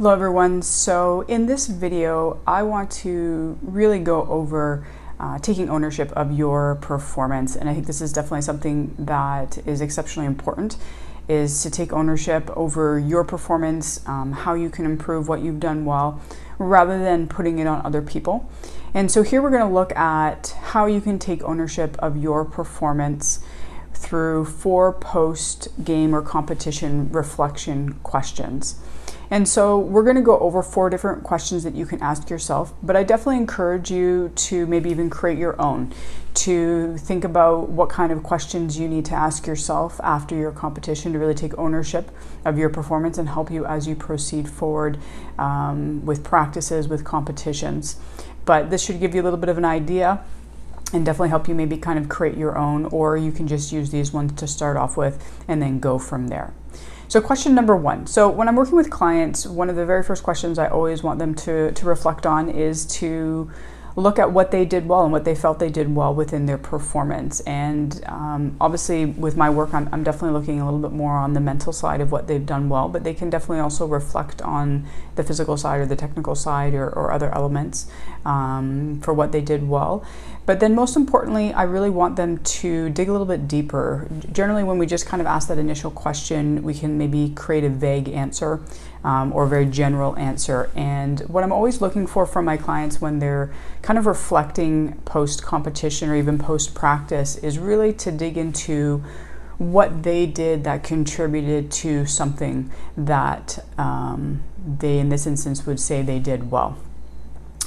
Hello everyone. So in this video, I want to really go over taking ownership of your performance. And I think this is definitely something that is exceptionally important, is to take ownership over your performance, how you can improve what you've done well, rather than putting it on other people. And so here we're going to look at how you can take ownership of your performance through 4 post-game or competition reflection questions. And so we're going to go over 4 different questions that you can ask yourself, but I definitely encourage you to maybe even create your own, to think about what kind of questions you need to ask yourself after your competition to really take ownership of your performance and help you as you proceed forward with practices, with competitions. But this should give you a little bit of an idea and definitely help you maybe kind of create your own, or you can just use these ones to start off with and then go from there. So question number 1. So when I'm working with clients, one of the very first questions I always want them to reflect on is to look at what they did well and what they felt they did well within their performance. And obviously with my work, I'm definitely looking a little bit more on the mental side of what they've done well, but they can definitely also reflect on the physical side or the technical side or other elements for what they did well. But then most importantly, I really want them to dig a little bit deeper. Generally, when we just kind of ask that initial question, we can maybe create a vague answer or a very general answer. And what I'm always looking for from my clients when they're kind of reflecting post-competition or even post-practice is really to dig into what they did that contributed to something that they, in this instance, would say they did well.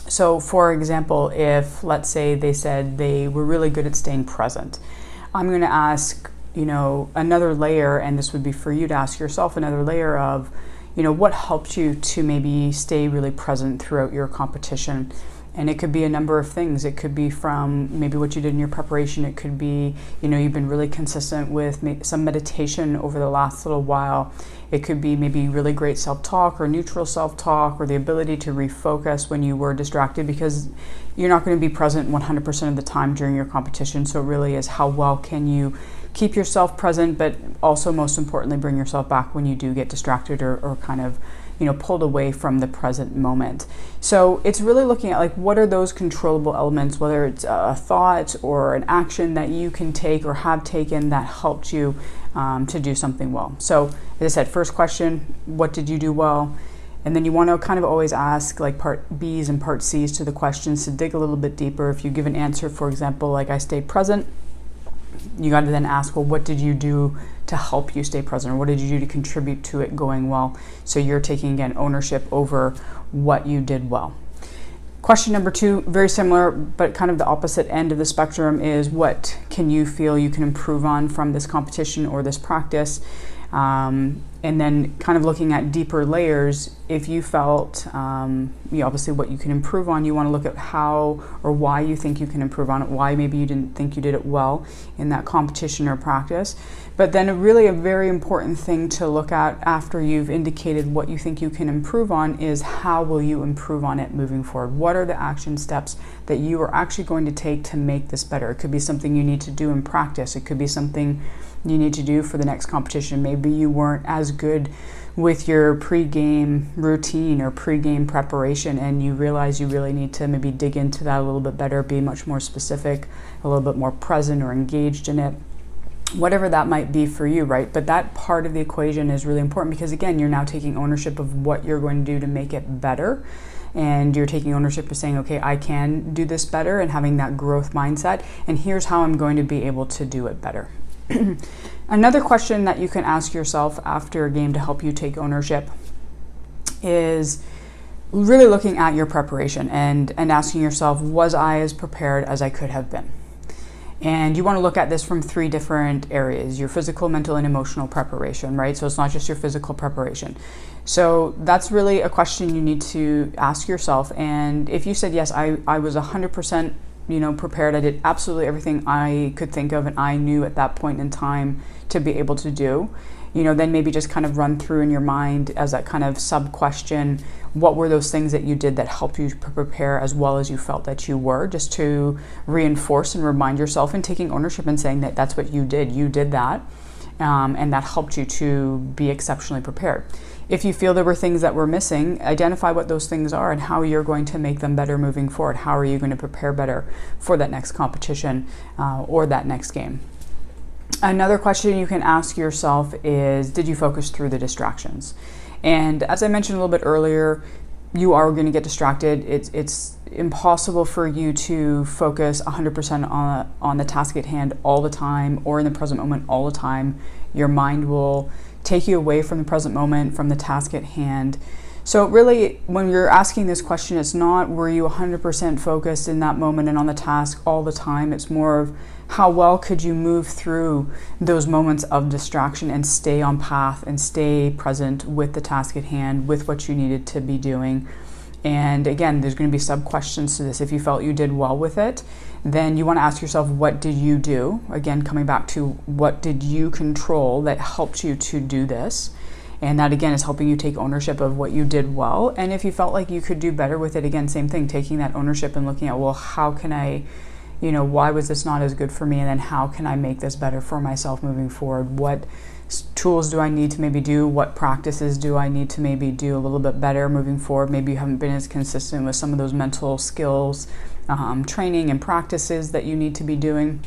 So for example, if let's say they said they were really good at staying present, I'm going to ask, another layer, and this would be for you to ask yourself another layer of, what helped you to maybe stay really present throughout your competition. And it could be a number of things. It could be from maybe what you did in your preparation. It could be, you've been really consistent with some meditation over the last little while. It could be maybe really great self-talk or neutral self-talk, or the ability to refocus when you were distracted, because you're not going to be present 100% of the time during your competition. So it really is how well can you keep yourself present, but also most importantly, bring yourself back when you do get distracted or kind of pulled away from the present moment. So it's really looking at what are those controllable elements, whether it's a thought or an action that you can take or have taken that helped you to do something well. So as I said, first question, what did you do well? And then you want to kind of always ask part B's and part C's to the questions to dig a little bit deeper. If you give an answer, for example, I stayed present, you got to then ask, well, what did you do to help you stay present, or what did you do to contribute to it going well? So you're taking, again, ownership over what you did well. Question number 2, very similar, but kind of the opposite end of the spectrum, is what can you feel you can improve on from this competition or this practice? And then kind of looking at deeper layers, if you felt, obviously what you can improve on, you want to look at how or why you think you can improve on it, why maybe you didn't think you did it well in that competition or practice. But then really a very important thing to look at after you've indicated what you think you can improve on is how will you improve on it moving forward? What are the action steps that you are actually going to take to make this better? It could be something you need to do in practice. It could be something you need to do for the next competition. Maybe you weren't as good with your pre-game routine or pre-game preparation, and you realize you really need to maybe dig into that a little bit better, be much more specific, a little bit more present or engaged in it. Whatever that might be for you, right? But that part of the equation is really important because, again, you're now taking ownership of what you're going to do to make it better. And you're taking ownership of saying, okay, I can do this better, and having that growth mindset. And here's how I'm going to be able to do it better. Another question that you can ask yourself after a game to help you take ownership is really looking at your preparation and asking yourself, was I as prepared as I could have been? And you want to look at this from 3 different areas: your physical, mental, and emotional preparation, right? So it's not just your physical preparation. So that's really a question you need to ask yourself. And if you said, yes, I was 100% prepared, I did absolutely everything I could think of and I knew at that point in time to be able to do, then maybe just kind of run through in your mind as that kind of sub-question, what were those things that you did that helped you prepare as well as you felt that you were, just to reinforce and remind yourself and taking ownership and saying that that's what you did that. and that helped you to be exceptionally prepared. If you feel there were things that were missing, identify what those things are and how you're going to make them better moving forward. How are you going to prepare better for that next competition or that next game? Another question you can ask yourself is, did you focus through the distractions? And as I mentioned a little bit earlier, you are going to get distracted. It's impossible for you to focus 100% on the task at hand all the time or in the present moment all the time. Your mind will take you away from the present moment, from the task at hand. So really, when you're asking this question, it's not were you 100% focused in that moment and on the task all the time. It's more of how well could you move through those moments of distraction and stay on path and stay present with the task at hand, with what you needed to be doing. And again, there's going to be sub-questions to this. If you felt you did well with it, then you want to ask yourself, what did you do? Again, coming back to what did you control that helped you to do this? And that again is helping you take ownership of what you did well. And if you felt like you could do better with it, again, same thing, taking that ownership and looking at, well, how can I, why was this not as good for me? And then how can I make this better for myself moving forward? What tools do I need to maybe do? What practices do I need to maybe do a little bit better moving forward? Maybe you haven't been as consistent with some of those mental skills, training and practices that you need to be doing.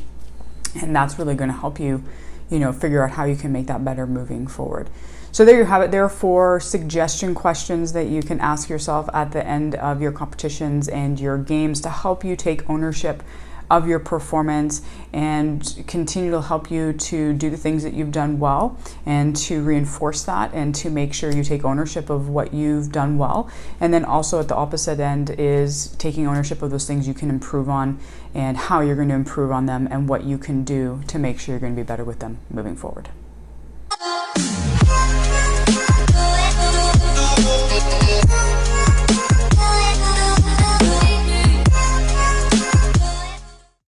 And that's really going to help you, figure out how you can make that better moving forward. So there you have it. There are 4 suggestion questions that you can ask yourself at the end of your competitions and your games to help you take ownership of your performance and continue to help you to do the things that you've done well and to reinforce that and to make sure you take ownership of what you've done well. And then also at the opposite end is taking ownership of those things you can improve on and how you're going to improve on them and what you can do to make sure you're going to be better with them moving forward.